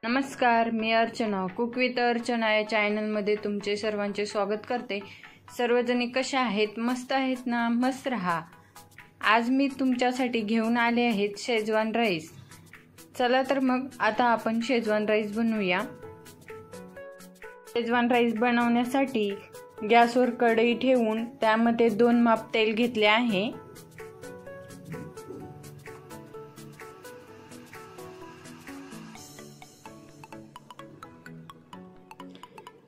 नमस्कार, मी Archana cook with Archana या चॅनलमध्ये तुमचे सर्वांचे स्वागत करते। सर्वजणी कशा आहेत? मस्त आहेत ना? मस्त रहा। आज मी तुमच्यासाठी घेऊन आले आहेत शेजवान राईस। चला तर मग आता आपण शेजवान राईस बनवूया। शेजवान राईस बनवण्यासाठी गॅसवर कढई ठेवून त्यामध्ये 2 माप तेल घेतले आहे।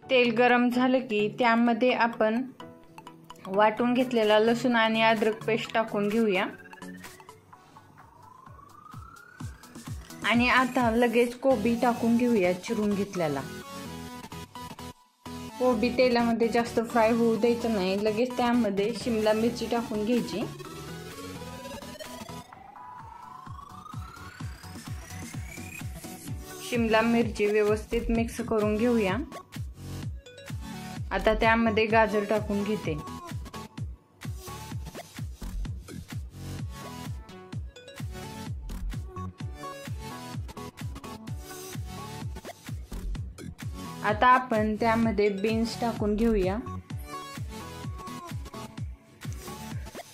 तेल गरम झाले की त्यामध्ये आपण वाटून घेतलेला लसूण आणि अद्रक पेस्ट टाकून घेऊया। आणि आता लगेच कोबी टाकून घेऊया चिरून घेतलेला। कोबी तेलामध्ये जास्त फ्राय होऊ द्यायचं नाही, लगेच त्यामध्ये शिमला मिरची टाकून घ्यायची। शिमला मिरची व्यवस्थित मिक्स करून घेऊया। आता त्यामध्ये गाजर टाकून घेते। आता आपण त्यामध्ये बीन्स टाकून घेऊया।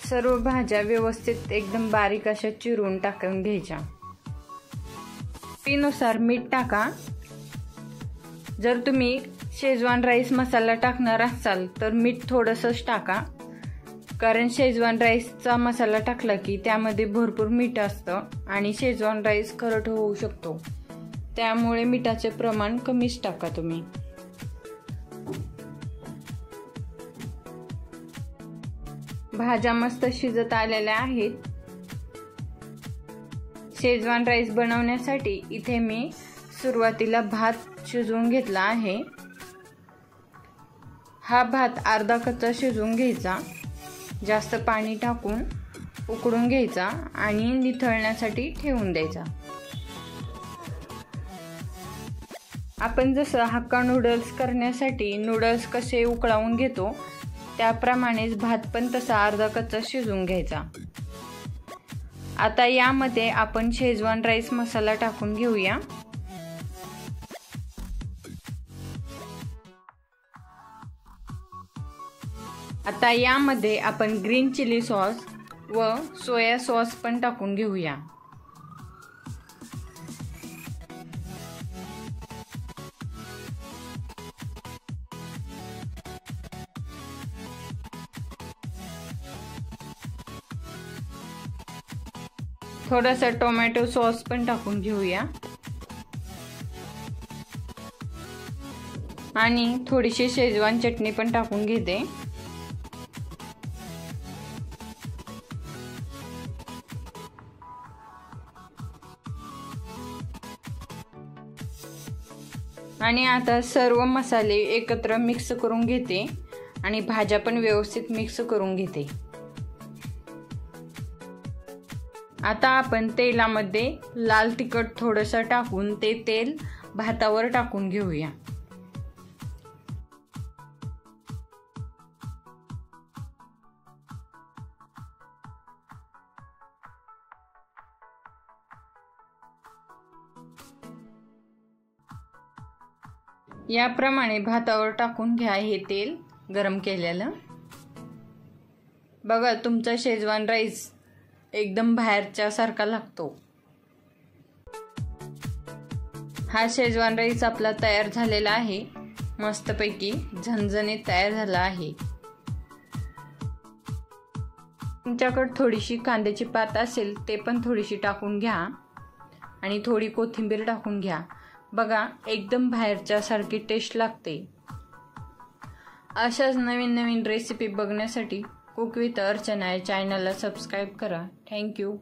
सर्व भाज्या व्यवस्थित एकदम बारीक अशा चिरून टाकून घ्यायच्या। चवीनुसार मीठ टाका। जर तुम्ही शेजवान राईस मसाला टाकणार असाल तर मीठ थोडंसंच टाका, कारण शेजवान राईसचा मसाला टाकला की त्यामध्ये भरपूर मीठ असतं आणि शेजवान राईस खरट होऊ शकतो, त्यामुळे मिठाचे प्रमाण कमीच टाका तुम्ही। भाज्या मस्त शिजत आलेल्या आहेत। शेजवान राईस बनवण्यासाठी इथे मी सुरुवातीला भात शिजवून घेतला आहे। हा भात अर्धा कच्चा शिजवून घ्यायचा, जास्त पाणी टाकून उकडून घ्यायचा आणि निथळण्यासाठी ठेवून द्यायचा। आपण जसं हक्का नूडल्स करण्यासाठी नूडल्स कसे उकळवून घेतो त्याप्रमाणेच भात पण तसा अर्धा कच्चा शिजवून घ्यायचा। आता यामध्ये आपण शेजवान राईस मसाला टाकून घेऊया। आता यामध्ये आपण ग्रीन चिली सॉस व सोया सॉस पण टाकून घेऊया। थोडासा टोमॅटो सॉस पण टाकून घेऊया आणि थोडीशी शेजवान चटणी पण टाकून घेते। आणि आता सर्व मसाले एकत्र मिक्स करून घेते आणि भाज्या पण व्यवस्थित मिक्स करून घेते। आता आपण तेलामध्ये लाल तिखट थोडंसं टाकून ते तेल भातावर टाकून घेऊया। याप्रमाणे भातावर टाकून घ्या हे तेल गरम केलेलं। बघा, तुमचा शेजवान राईस एकदम बाहेरच्या सारखा लागतो। हा शेजवान राईस आपला तयार झालेला आहे, मस्तपैकी झणझणीत तयार झाला आहे। तुमच्याकडे थोडीशी कांद्याची पात असेल ते पण थोडीशी टाकून घ्या आणि थोडी कोथिंबीर टाकून घ्या। बघा, एकदम बाहेरच्या सारखी टेस्ट लागते। अशाच नवीन नवीन रेसिपी बघण्यासाठी कुक विथ अर्चना या चॅनलला सबस्क्राईब करा। थँक्यू।